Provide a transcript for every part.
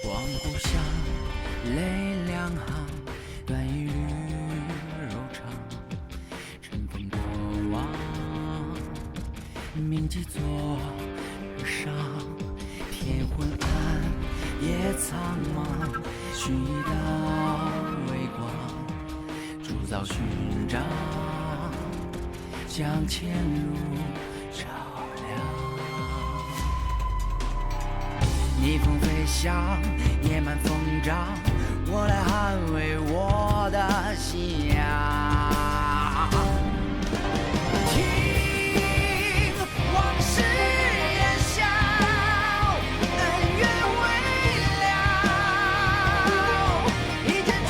望故乡，泪两行，短一缕柔肠。尘封过往，铭记昨日伤。天昏暗，夜苍茫，寻一道微光，铸造勋章，将前路照亮。逆风飞翔，野蛮疯长，我来捍卫我的信仰。听往事烟消，恩怨未了，一剑出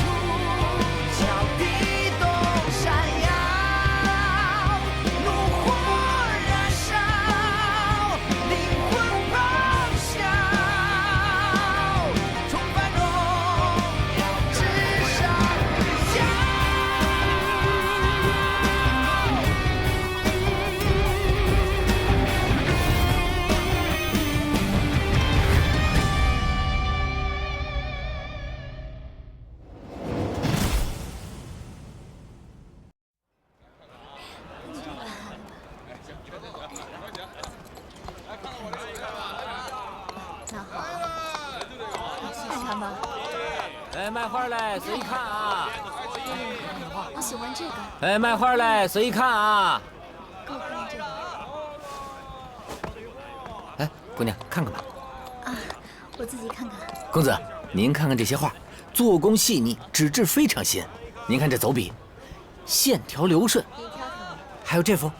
鞘，地动山摇，怒火燃烧，灵魂咆哮，重返荣耀之上骄那好，看看吧。哎，卖花嘞，随意看啊！我喜欢这个，哎，卖花嘞，随意看啊！给我看这个。哎，姑娘，看看吧。啊，我自己看看。公子，您看看这些画，做工细腻，纸质非常新。您看这走笔，线条流顺。你挑挑。还有这幅，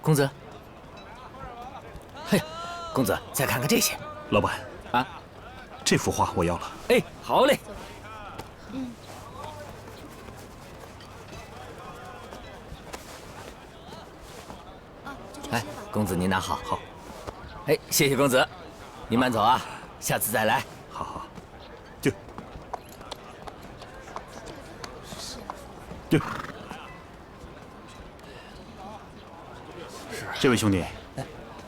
公子。嘿，公子，再看看这些。老板啊，这幅画我要了。哎，好嘞。嗯。哦，就这些哎吧。，公子您拿好。好。哎，谢谢公子，您慢走啊，下次再来。好好，就就，这位兄弟，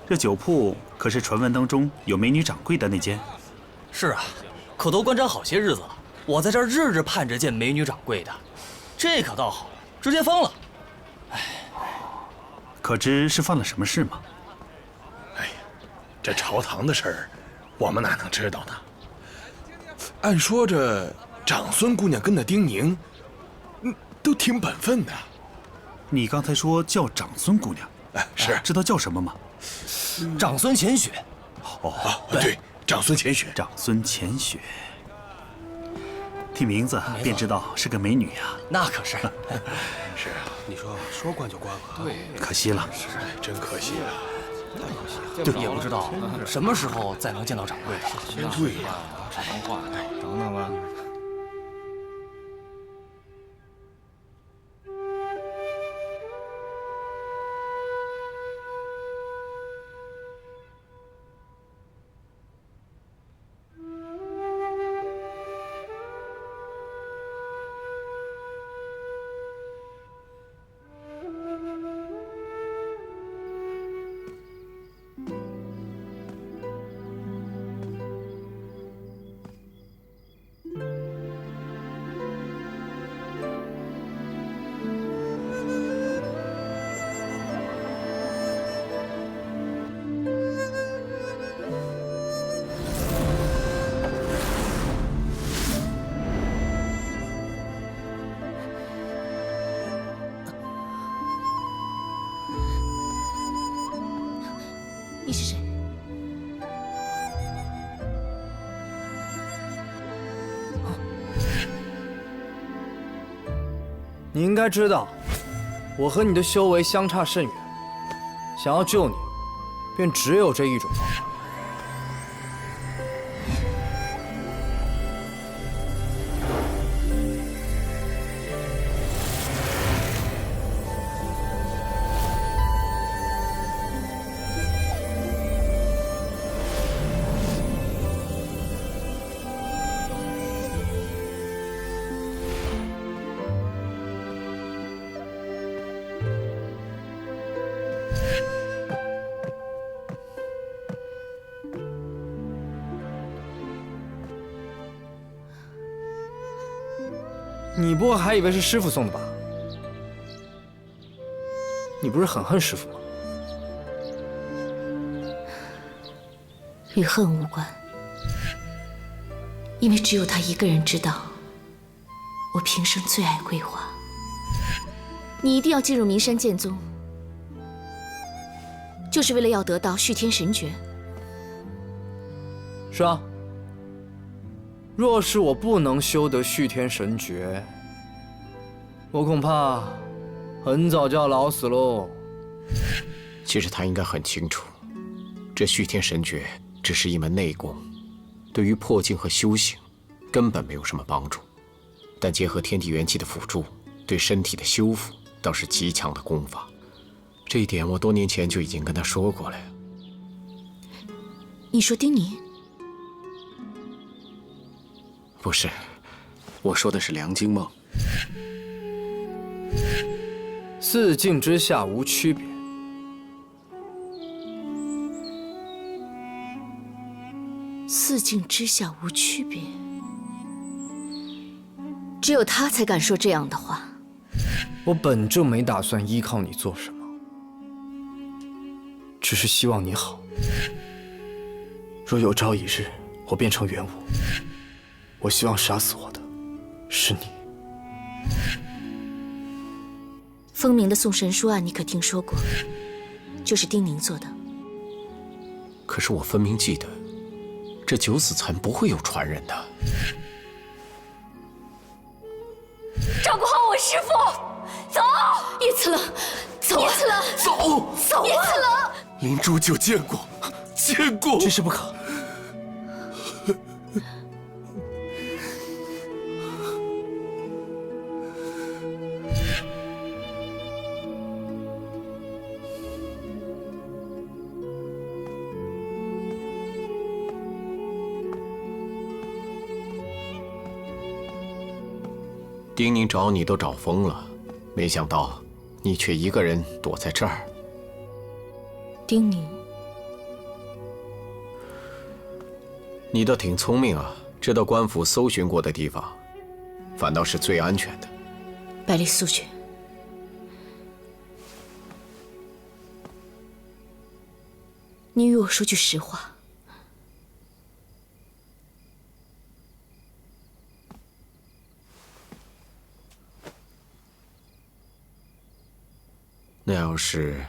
这酒铺可是传闻当中有美女掌柜的那间？是啊，可都关张好些日子了，我在这儿日日盼着见美女掌柜的，这可倒好，直接疯了。可知是犯了什么事吗？哎呀，这朝堂的事儿，我们哪能知道呢？按说这长孙姑娘跟那丁宁，都挺本分的。你刚才说叫长孙姑娘，哎，是知道叫什么吗？长孙浅雪，哦，对，长孙浅雪。长孙浅雪，听名字便知道是个美女呀。那可是。是啊，你说关就关了，对，可惜了，是真可惜啊。也不知道什么时候再能见到掌柜的。对呀，这番话，等等吧。你是谁？你应该知道，我和你的修为相差甚远，想要救你，便只有这一种方法。你不会还以为是师傅送的吧？你不是很恨师傅吗？与恨无关，因为只有他一个人知道，我平生最爱桂花。你一定要进入名山剑宗，就是为了要得到续天神诀。是啊。若是我不能修得续天神诀，我恐怕很早就要老死喽。其实他应该很清楚，这续天神诀只是一门内功，对于破境和修行根本没有什么帮助。但结合天地元气的辅助，对身体的修复倒是极强的功法。这一点我多年前就已经跟他说过了呀。你说丁宁？不是，我说的是梁惊梦。四境之下无区别。四境之下无区别，只有他才敢说这样的话。我本就没打算依靠你做什么，只是希望你好。若有朝一日我变成元武，我希望杀死我的是你。风鸣的送神书案你可听说过？就是丁宁做的。可是我分明记得，这九死蚕不会有传人的。照顾好我师父，走！叶次郎，走！叶次郎，走！走！叶次郎，林诛九见过，见过。这是不可。丁宁找你都找疯了，没想到你却一个人躲在这儿。丁宁，你倒挺聪明啊，知道官府搜寻过的地方，反倒是最安全的。百里素雪，你与我说句实话。那要是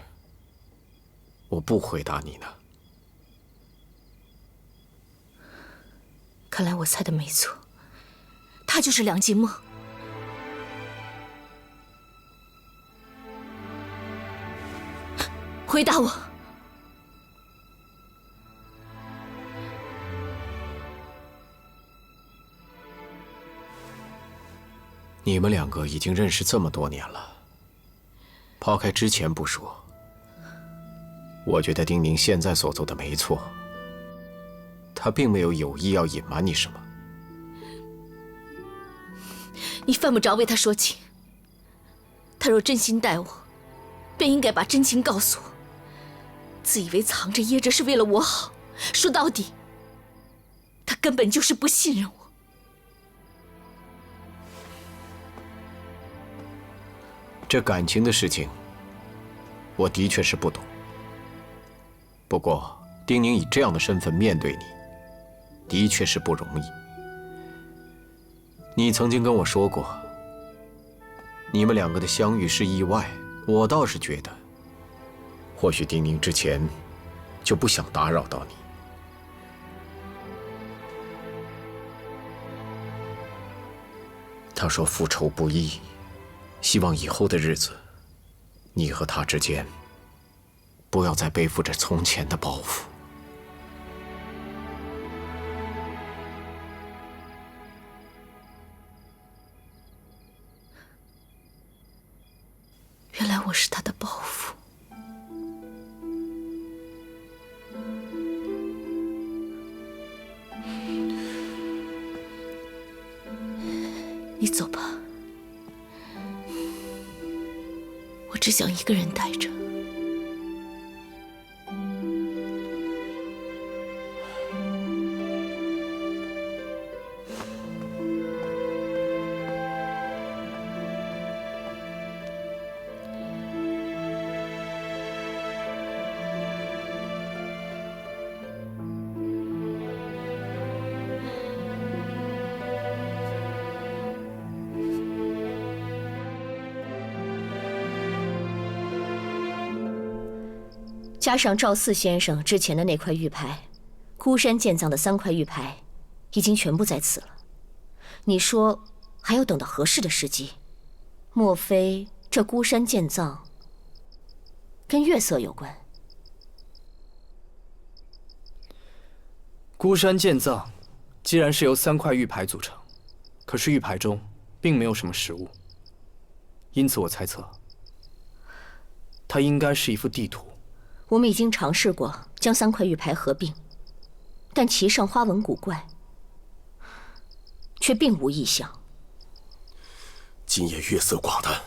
我不回答你呢？看来我猜的没错，他就是梁静梦。回答我。你们两个已经认识这么多年了，抛开之前不说，我觉得丁宁现在所做的没错。他并没有有意要隐瞒你什么。你犯不着为他说情。他若真心待我，便应该把真情告诉我。自以为藏着掖着是为了我好，说到底，他根本就是不信任我。这感情的事情，我的确是不懂。不过，丁宁以这样的身份面对你，的确是不容易。你曾经跟我说过，你们两个的相遇是意外。我倒是觉得，或许丁宁之前就不想打扰到你。他说复仇不易，希望以后的日子，你和他之间不要再背负着从前的包袱。原来我是他的包袱。你走吧，我只想一个人待着。加上赵四先生之前的那块玉牌，孤山剑藏的3块玉牌已经全部在此了。你说还要等到合适的时机？莫非这孤山剑藏跟月色有关？孤山剑藏既然是由3块玉牌组成，可是玉牌中并没有什么实物，因此我猜测，它应该是一幅地图。我们已经尝试过将3块玉牌合并，但其上花纹古怪，却并无异象。今夜月色寡淡，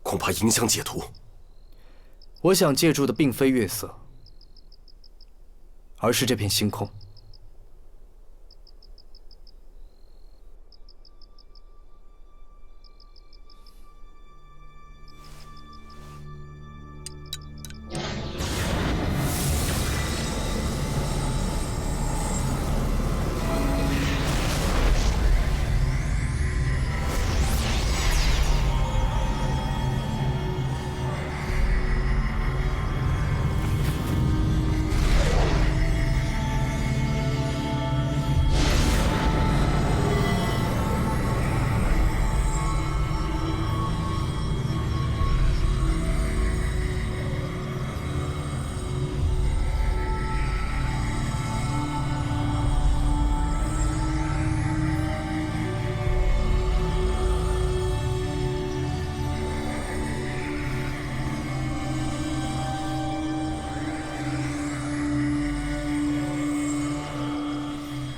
恐怕影响解图。我想借助的并非月色，而是这片星空。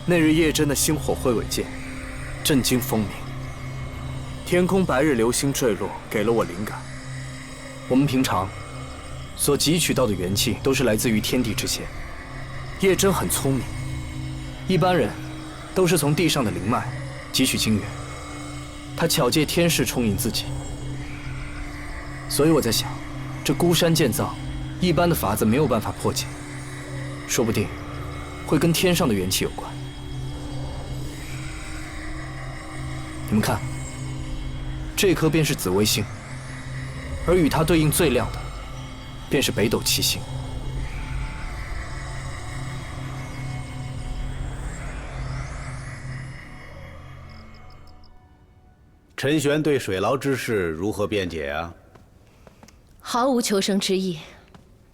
那日叶真的星火挥尾剑，震惊风鸣。天空白日流星坠落，给了我灵感。我们平常所汲取到的元气，都是来自于天地之间。叶真很聪明，一般人都是从地上的灵脉汲取精元，他巧借天势充盈自己。所以我在想，这孤山剑藏，一般的法子没有办法破解，说不定会跟天上的元气有关。你们看，这颗便是紫微星，而与它对应最亮的，便是北斗七星。陈玄对水牢之事如何辩解啊？毫无求生之意，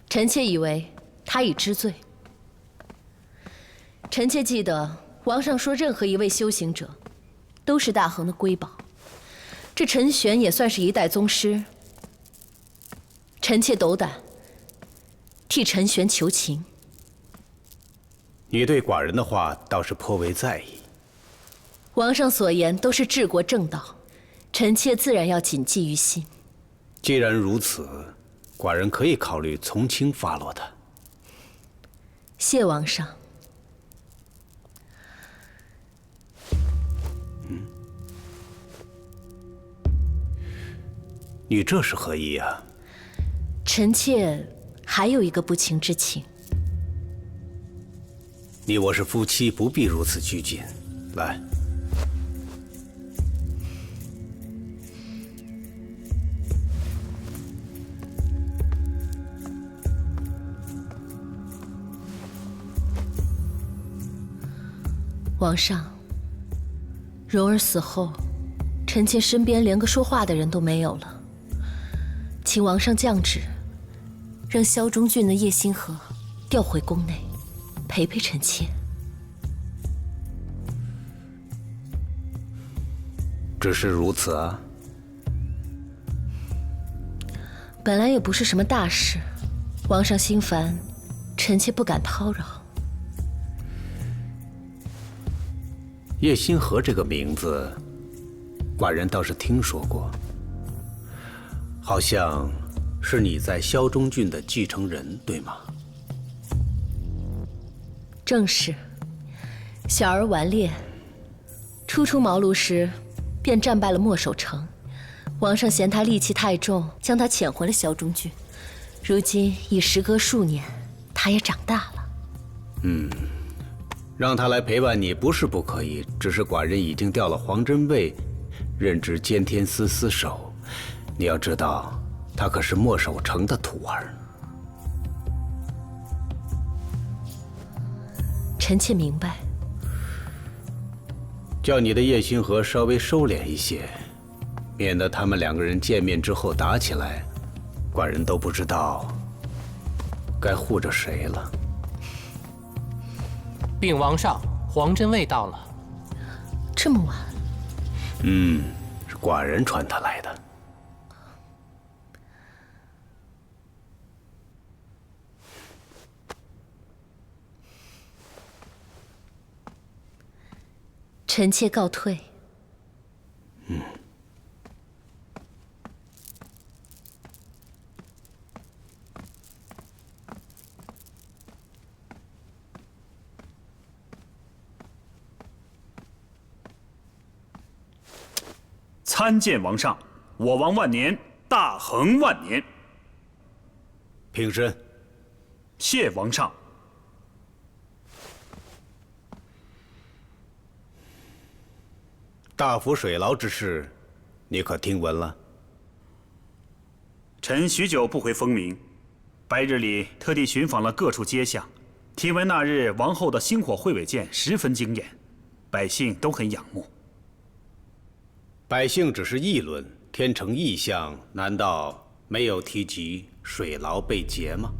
臣妾以为他已知罪。臣妾记得王上说，任何一位修行者都是大恒的瑰宝。这陈玄也算是一代宗师，臣妾斗胆替陈玄求情。你对寡人的话倒是颇为在意。王上所言都是治国正道，臣妾自然要谨记于心。既然如此，寡人可以考虑从轻发落他。谢王上。你这是何意啊？臣妾还有一个不情之请。你我是夫妻，不必如此拘谨。来。王上，蓉儿死后，臣妾身边连个说话的人都没有了。请王上降旨，让萧中郡的叶星河调回宫内，陪陪臣妾。只是如此啊？本来也不是什么大事，王上心烦，臣妾不敢叨扰。叶星河这个名字，寡人倒是听说过。好像是你在萧中郡的继承人，对吗？正是。小儿顽劣，初出茅庐时便战败了墨守成。王上嫌他戾气太重，将他遣回了萧中郡。如今已时隔数年，他也长大了。让他来陪伴你不是不可以，只是寡人已经调了黄真卫，任职监天司司守。你要知道，他可是墨守成的徒儿。臣妾明白。叫你的叶星河稍微收敛一些，免得他们两个人见面之后打起来，寡人都不知道该护着谁了。禀王上，黄真卫到了。这么晚？是寡人传他来的。臣妾告退。参见王上，我王万年，大恒万年。平身。谢王上。大府水牢之事，你可听闻了？臣许久不回风鸣，白日里特地寻访了各处街巷，听闻那日王后的星火会尾剑十分惊艳，百姓都很仰慕。百姓只是议论，天成异象，难道没有提及水牢被劫吗？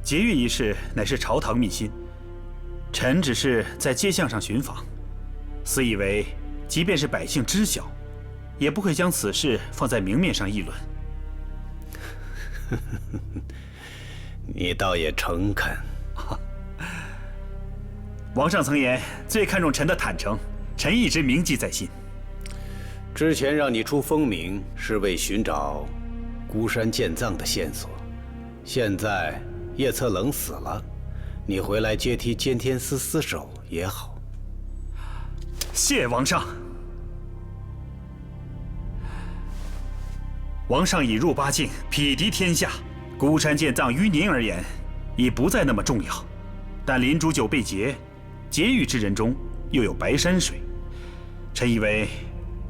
劫狱一事乃是朝堂秘辛，臣只是在街巷上寻访。私以为，即便是百姓知晓，也不会将此事放在明面上议论。你倒也诚恳。王上曾言最看重臣的坦诚，臣一直铭记在心。之前让你出风鸣，是为寻找孤山剑藏的线索。现在叶策冷死了，你回来接替监天司司守也好。谢王上。王上已入八境，匹敌天下，孤山剑藏于您而言已不再那么重要。但林煮酒被劫，劫狱之人中又有白山水，臣以为，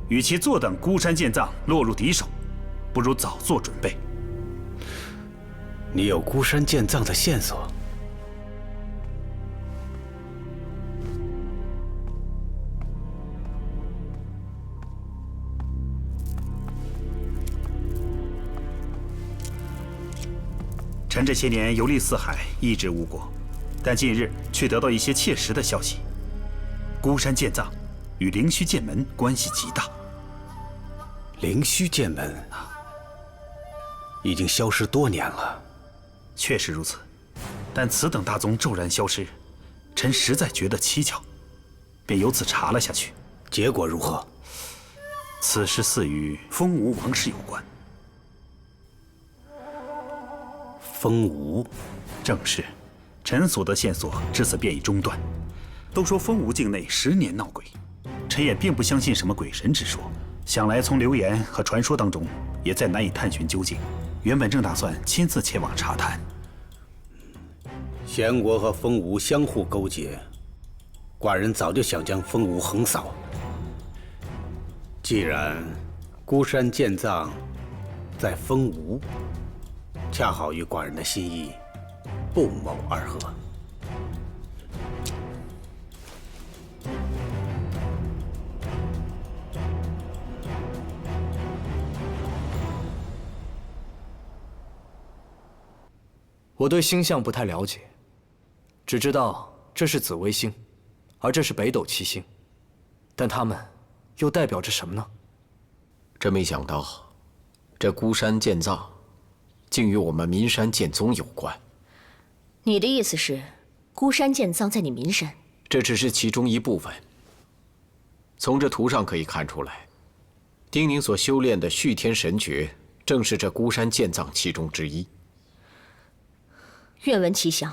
与其坐等孤山剑藏落入敌手，不如早做准备。你有孤山剑藏的线索？臣这些年游历四海，一直无果，但近日却得到一些切实的消息。孤山剑藏与灵虚剑门关系极大。灵虚剑门已经消失多年了。确实如此，但此等大宗骤然消失，臣实在觉得蹊跷，便由此查了下去。结果如何？此事似与风吴王室有关。风吴，正是。臣所得线索至此便已中断。都说风吴境内10年闹鬼，臣也并不相信什么鬼神之说。想来从流言和传说当中，也再难以探寻究竟。原本正打算亲自前往查探。贤国和风吴相互勾结，寡人早就想将风吴横扫。既然孤山剑藏在风吴，恰好与寡人的心意不谋而合。我对星象不太了解，只知道这是紫微星，而这是北斗七星，但它们又代表着什么呢？真没想到，这孤山剑藏竟与我们岷山剑宗有关。你的意思是，孤山剑藏在你岷山？这只是其中一部分。从这图上可以看出来，丁宁所修炼的续天神诀，正是这孤山剑藏其中之一。愿闻其详。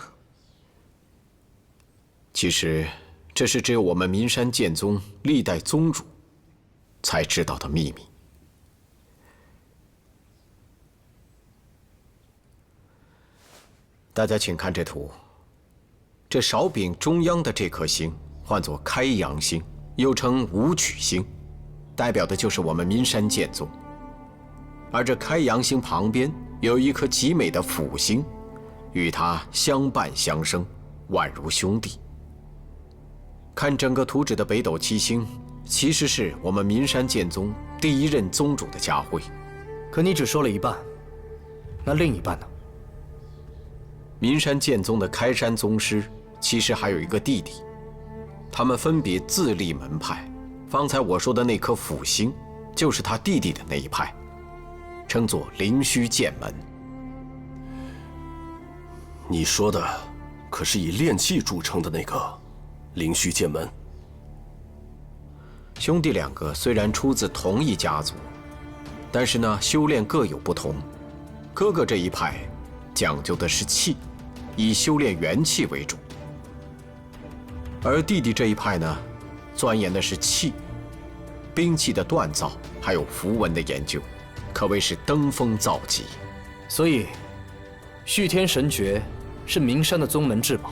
其实，这是只有我们岷山剑宗历代宗主才知道的秘密。大家请看这图，这勺柄中央的这颗星唤作开阳星，又称武曲星，代表的就是我们岷山剑宗。而这开阳星旁边有一颗极美的辅星，与它相伴相生，宛如兄弟。看整个图纸的北斗七星，其实是我们岷山剑宗第一任宗主的家徽。可你只说了一半，那另一半呢？岷山剑宗的开山宗师其实还有一个弟弟，他们分别自立门派。方才我说的那颗辅星，就是他弟弟的那一派，称作灵虚剑门。你说的可是以炼气著称的那个灵虚剑门？兄弟两个虽然出自同一家族，但是呢，修炼各有不同。哥哥这一派讲究的是气，以修炼元气为主；而弟弟这一派呢，钻研的是气、兵器的锻造，还有符文的研究，可谓是登峰造极。所以，续天神诀是岷山的宗门至宝，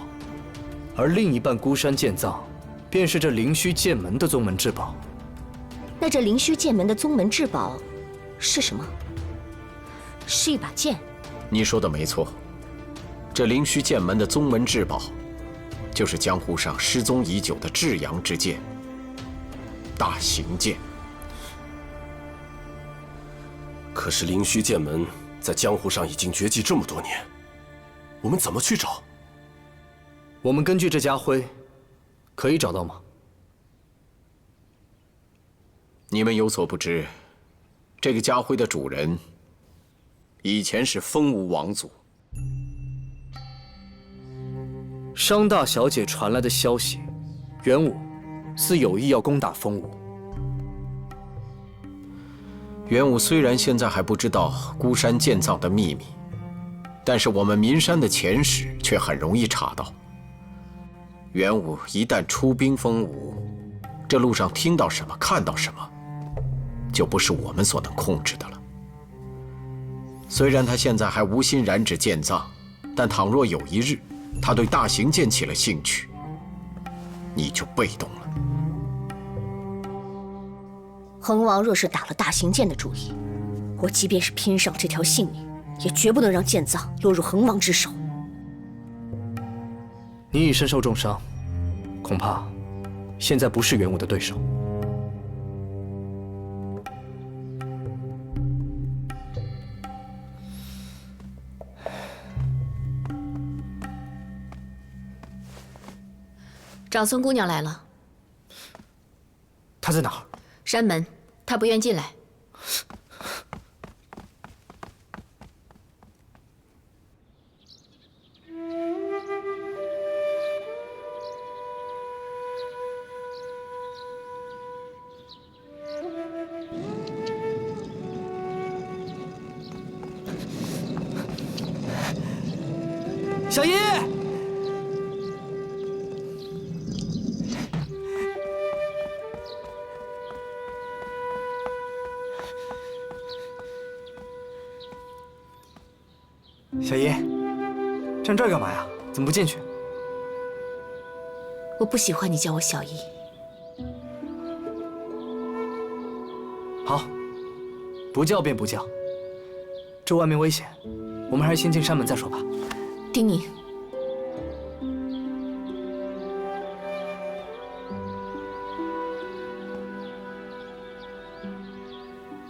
而另一半孤山剑藏，便是这灵虚剑门的宗门至宝。那这灵虚剑门的宗门至宝是什么？是一把剑。你说的没错，这灵虚剑门的宗门至宝，就是江湖上失踪已久的至阳之剑——大行剑。可是灵虚剑门在江湖上已经绝迹这么多年，我们怎么去找？我们根据这家徽，可以找到吗？你们有所不知，这个家徽的主人，以前是风吴王族。商大小姐传来的消息，元武似有意要攻打风吴。元武虽然现在还不知道孤山剑藏的秘密，但是我们岷山的前史却很容易查到。元武一旦出兵风吴，这路上听到什么、看到什么，就不是我们所能控制的了。虽然他现在还无心染指剑藏，但倘若有一日他对大行剑起了兴趣，你就被动了。恒王若是打了大行剑的主意，我即便是拼上这条性命，也绝不能让剑藏落入恒王之手。你已身受重伤，恐怕现在不是元武的对手。长孙姑娘来了。她在哪儿？山门，她不愿进来。小叶。小叶，站这儿干嘛呀？怎么不进去？我不喜欢你叫我小姨。好，不叫便不叫。这外面危险，我们还是先进山门再说吧。丁宁，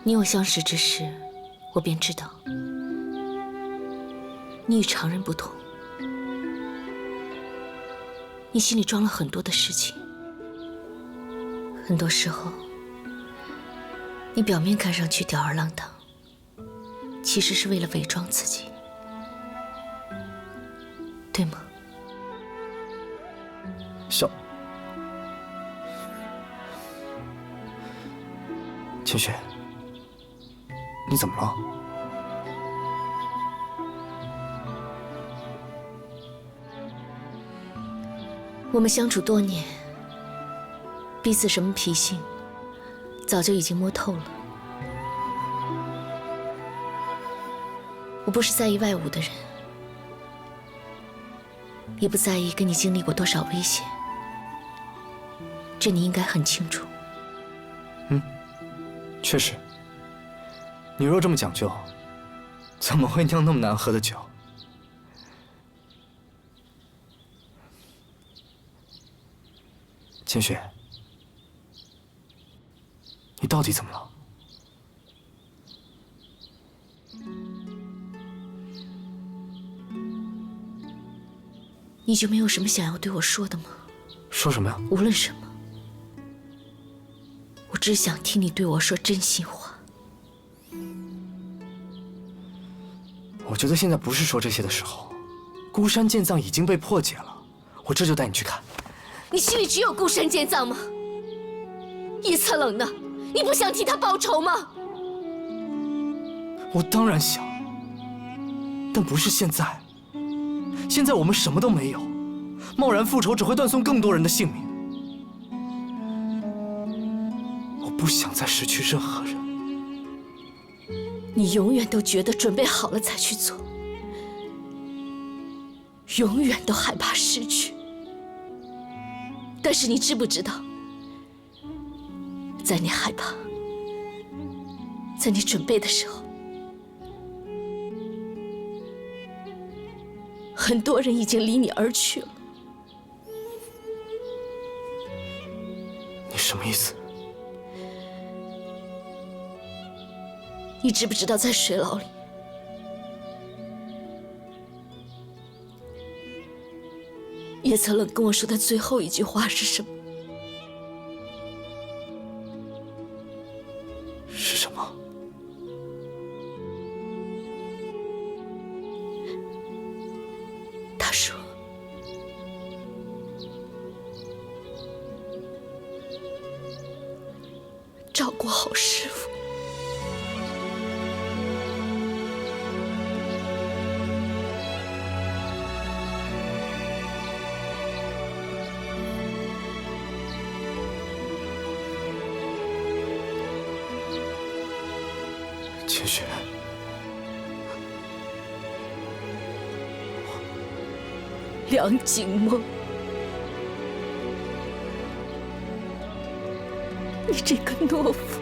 你我相识之时，我便知道你与常人不同，你心里装了很多的事情，很多时候，你表面看上去吊儿郎当，其实是为了伪装自己，对吗？清雪，你怎么了？我们相处多年，彼此什么脾性，早就已经摸透了。我不是在意外物的人，也不在意跟你经历过多少危险，这你应该很清楚。确实，你若这么讲究，怎么会酿那么难喝的酒？千雪，你到底怎么了？你就没有什么想要对我说的吗？说什么呀？无论什么，我只想听你对我说真心话。我觉得现在不是说这些的时候。孤山剑藏已经被破解了，我这就带你去看。你心里只有孤山剑藏吗？叶策冷呢？你不想替他报仇吗？我当然想，但不是现在。现在我们什么都没有，贸然复仇只会断送更多人的性命。我不想再失去任何人。你永远都觉得准备好了才去做，永远都害怕失去。但是你知不知道，在你害怕，在你准备的时候，很多人已经离你而去了。你什么意思？你知不知道，在水牢里，叶策冷跟我说的最后一句话是什么？是什么？他说：“照顾好师父。”千雪，梁景梦，你这个懦夫！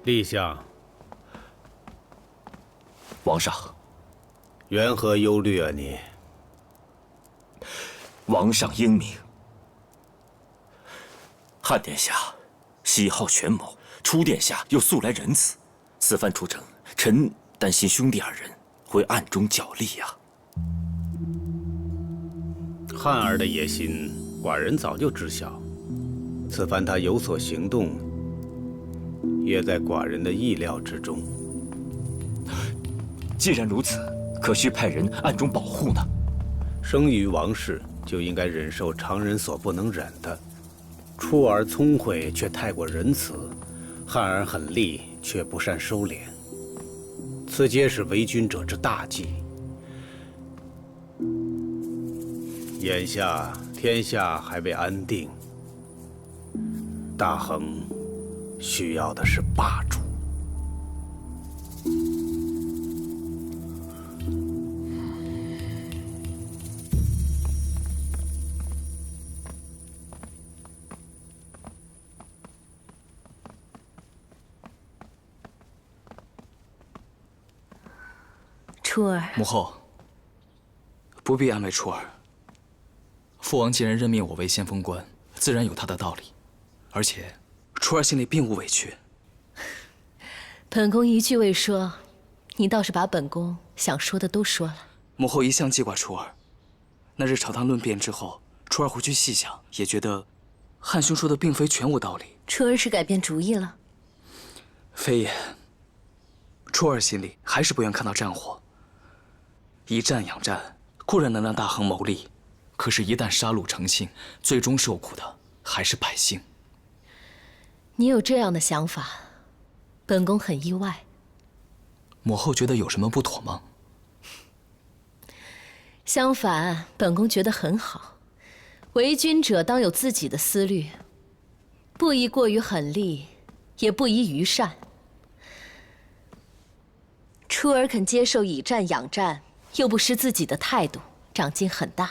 陛下，皇上，缘何忧虑啊你？王上英明，汉殿下喜好权谋，初殿下又素来仁慈，此番出征，臣担心兄弟二人会暗中角力呀。汉儿的野心，寡人早就知晓。此番他有所行动，也在寡人的意料之中。既然如此，可需派人暗中保护呢？生于王室，就应该忍受常人所不能忍的。初儿聪慧却太过仁慈，汉儿狠戾却不善收敛，此皆是为君者之大忌。眼下天下还未安定，大衡需要的是霸主。初儿，母后，不必安慰初儿。父王既然任命我为先锋官，自然有他的道理，而且初儿心里并无委屈。本宫一句未说，你倒是把本宫想说的都说了。母后一向记挂初儿，那日朝堂论辩之后，初儿回去细想，也觉得汉兄说的并非全无道理。初儿是改变主意了？非也。初儿心里还是不愿看到战火。以战养战固然能让大亨谋利，可是，一旦杀戮成性，最终受苦的还是百姓。你有这样的想法，本宫很意外。母后觉得有什么不妥吗？相反，本宫觉得很好。为君者当有自己的思虑，不宜过于狠戾，也不宜愚善。初儿肯接受以战养战，又不失自己的态度，长进很大。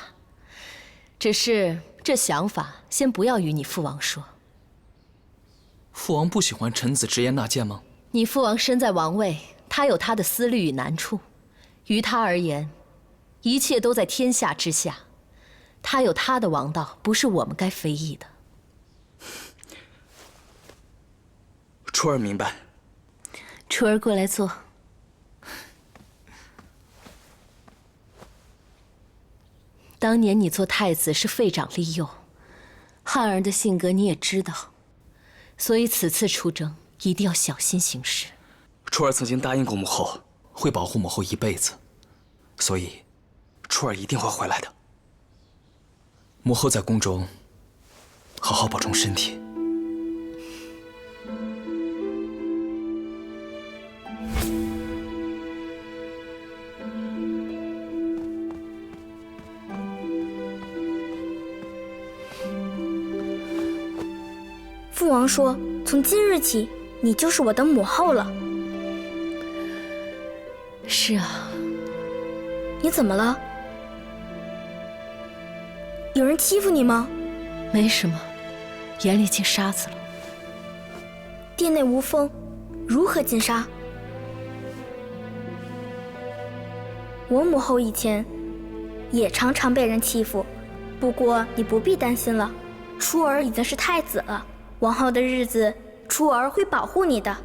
只是这想法，先不要与你父王说。父王不喜欢臣子直言纳谏吗？你父王身在王位，他有他的思虑与难处，于他而言，一切都在天下之下。他有他的王道，不是我们该非议的。初儿明白。初儿过来坐。当年你做太子是废长立幼，汉儿的性格你也知道，所以此次出征一定要小心行事。初儿曾经答应过母后，会保护母后一辈子，所以初儿一定会回来的。母后在宫中好好保重身体。父王说，从今日起，你就是我的母后了。是啊。你怎么了？有人欺负你吗？没什么，眼里进沙子了。殿内无风，如何进沙？我母后以前也常常被人欺负，不过你不必担心了，初儿已经是太子了，往后的日子，初儿会保护你的。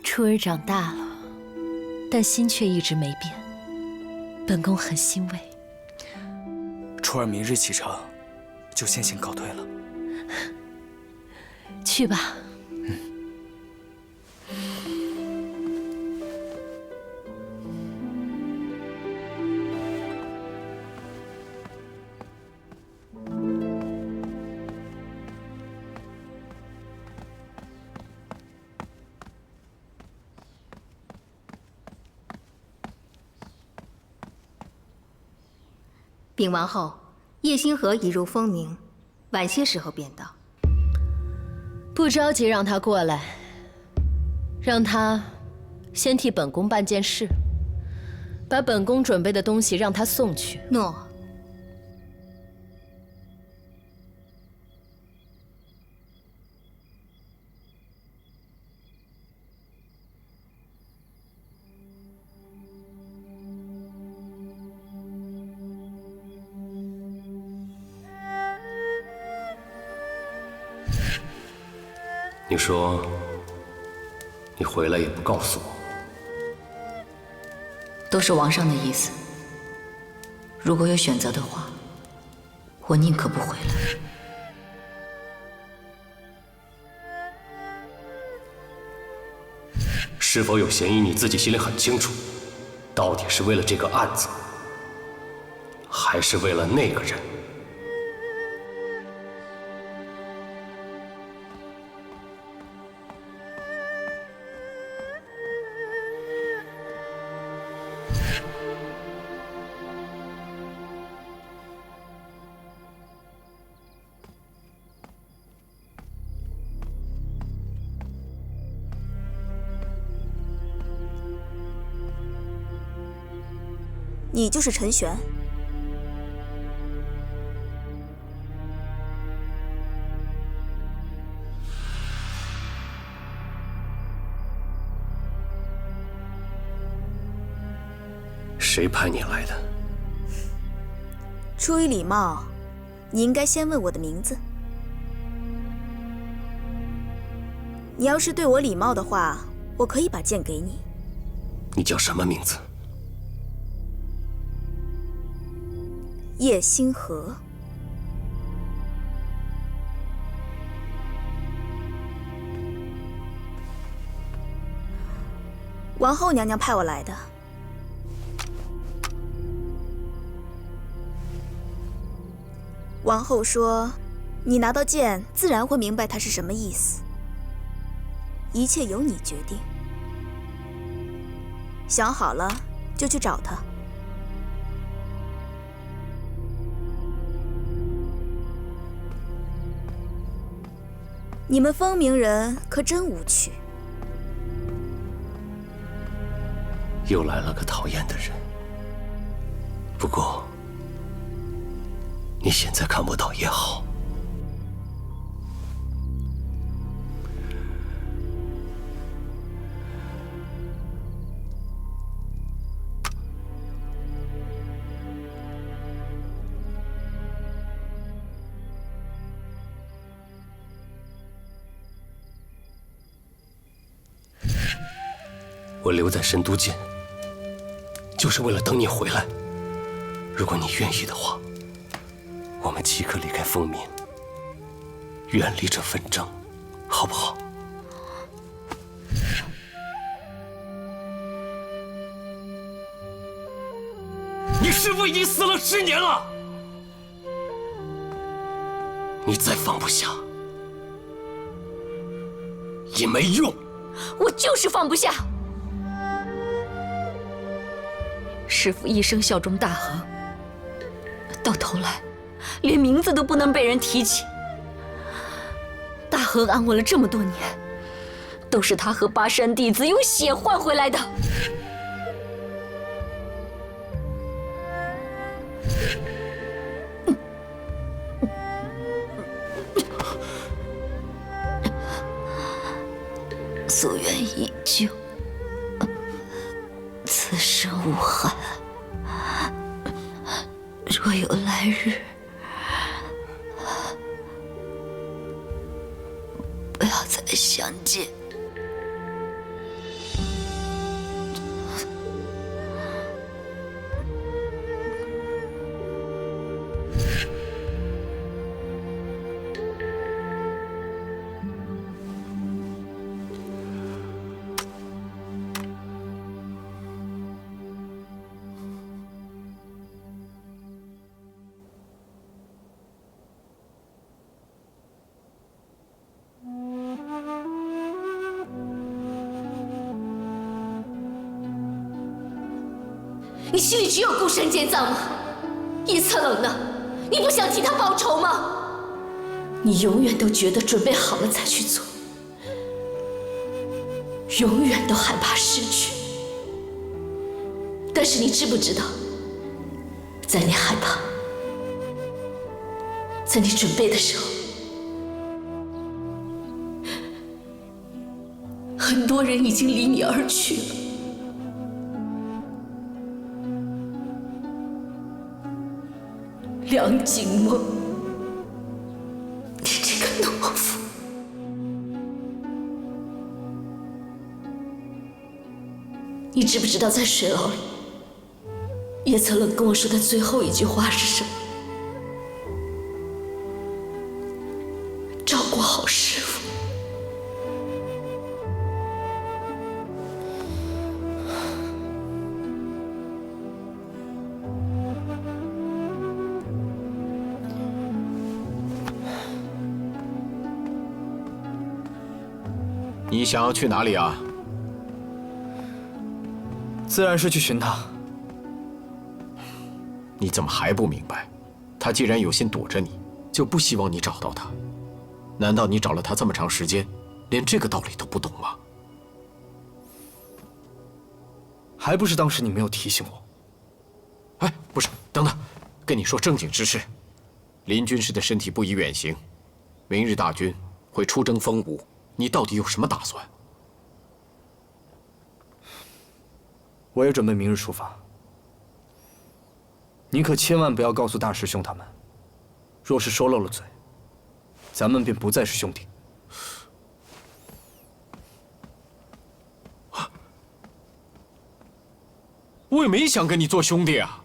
初儿长大了，但心却一直没变，本宫很欣慰。初儿明日启程，就先行告退了。去吧。禀王后，叶星河已入风鸣，晚些时候便到。不着急让他过来，让他先替本宫办件事，把本宫准备的东西让他送去。诺。你说，你回来也不告诉我。都是王上的意思。如果有选择的话，我宁可不回来。是否有嫌疑？你自己心里很清楚，到底是为了这个案子，还是为了那个人？你就是陈玄。谁派你来的？出于礼貌，你应该先问我的名字。你要是对我礼貌的话，我可以把剑给你。你叫什么名字？叶星河。王后娘娘派我来的。王后说，你拿到剑，自然会明白它是什么意思。一切由你决定。想好了就去找他。你们风鸣人可真无趣。又来了个讨厌的人。不过，你现在看不到也好。我留在神都监，就是为了等你回来。如果你愿意的话，我们即刻离开风鸣，远离这纷争，好不好？你师父已经死了10年了，你再放不下也没用。我就是放不下。师父一生效忠大恒，到头来连名字都不能被人提起。大恒安稳了这么多年，都是他和巴山弟子用血换回来的。夙愿已究，此生无憾。若有来日，不要再相见。你心里只有孤山剑藏吗？叶策冷呢？你不想替他报仇吗？你永远都觉得准备好了才去做，永远都害怕失去。但是你知不知道，在你害怕，在你准备的时候，很多人已经离你而去了。梁景梦，你这个懦夫！你知不知道，在水牢里，叶策冷跟我说的最后一句话是什么？照顾好师父。你想要去哪里啊？自然是去寻他。你怎么还不明白？他既然有心躲着你，就不希望你找到他。难道你找了他这么长时间，连这个道理都不懂吗？还不是当时你没有提醒我。哎，不是，等等，跟你说正经之事。林军师的身体不宜远行，明日大军会出征风吴。你到底有什么打算？我也准备明日出发。你可千万不要告诉大师兄他们，若是说漏了嘴，咱们便不再是兄弟。我也没想跟你做兄弟啊。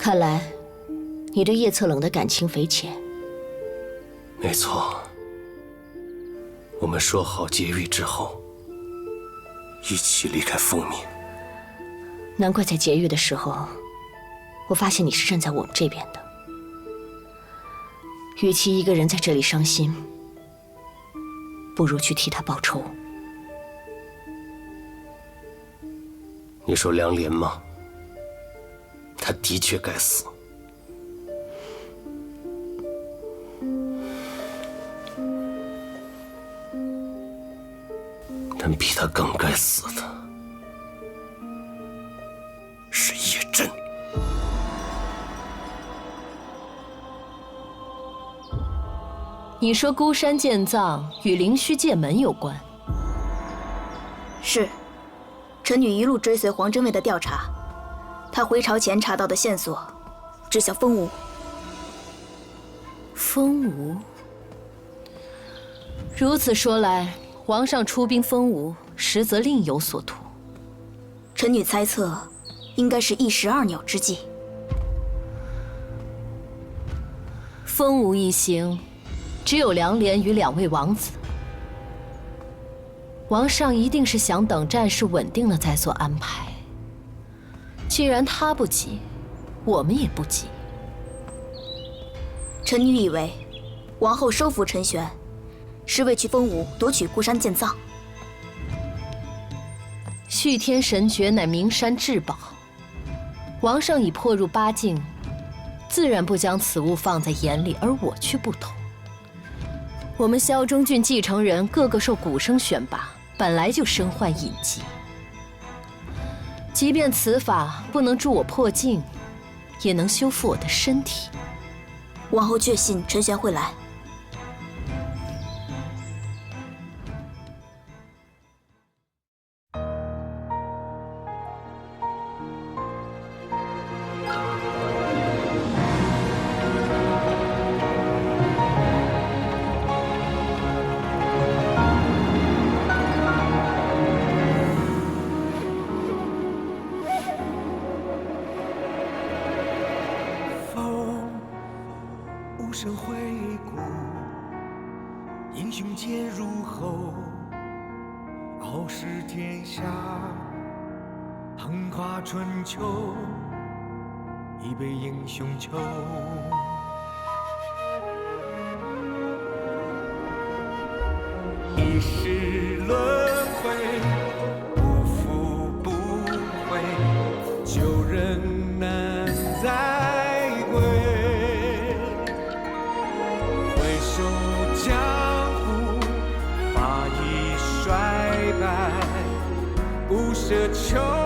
看来，你对叶策冷的感情匪浅。没错，我们说好劫狱之后，一起离开风冥。难怪在劫狱的时候，我发现你是站在我们这边的。与其一个人在这里伤心，不如去替他报仇。你说梁莲吗？他的确该死。但比他更该死的是叶震。你说孤山剑葬与灵虚剑门有关？是，臣女一路追随黄真卫的调查，他回朝前查到的线索，指向风吴。风吴。如此说来，皇上出兵风吴，实则另有所图。臣女猜测，应该是一石二鸟之计。风吴一行，只有梁莲与2位王子。王上一定是想等战事稳定了再做安排。既然他不急，我们也不急。臣女以为，王后收服陈玄，是为去风吴夺取孤山剑藏。续天神诀乃名山至宝，王上已破入8境，自然不将此物放在眼里，而我却不同。我们萧中郡继承人个个受古生选拔，本来就身患隐疾。即便此法不能助我破境，也能修复我的身体。王后确信陈玄会来。无声回顾，英雄皆入喉，傲视天下，横跨春秋，一杯英雄酒。一世轮回，不负不悔，旧人难再归。回首江湖，发已衰败，不奢求。